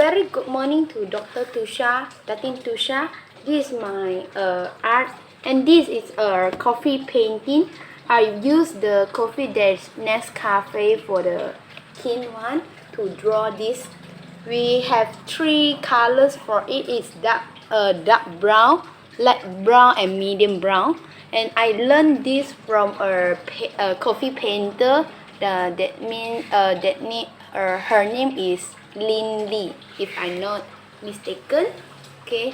Very good morning to Dr. Tusha, Latin Tusha. This is my art, and this is a coffee painting. I use the coffee that's Nescafe for the thin one to draw this. We have three colors for it. It's dark brown, light brown, and medium brown. And I learned this from a coffee painter. That means her name is Lin Lee, if I'm not mistaken. Okay.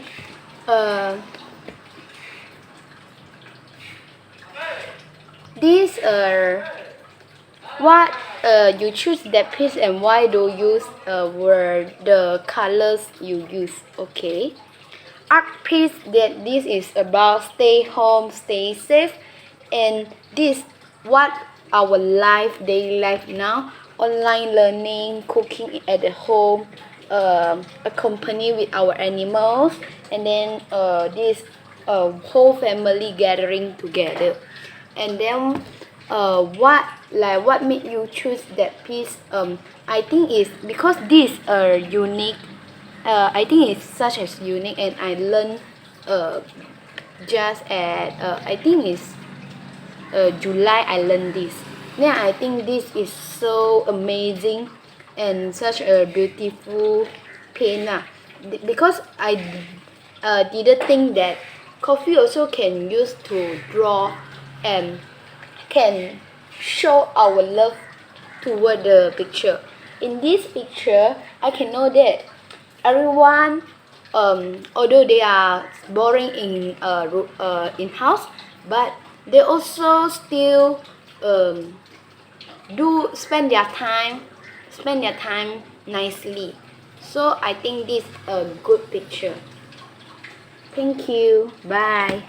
These are what you choose that piece and why do you were the colors you use. Okay. Art piece that this is about stay home, stay safe, and this what our life, daily life now, online learning, cooking at the home, accompany with our animals, and then this whole family gathering together. And then what made you choose that piece? I think it's because this unique. I think it's such as unique, and I learned just at I think it's July I learned this. Then I think this is so amazing and such a beautiful paint because I didn't think that coffee also can use to draw and can show our love toward the picture. In this picture, I can know that everyone, although they are boring in house, but they also still do spend their time nicely. So I think this a good picture. Thank you. Bye.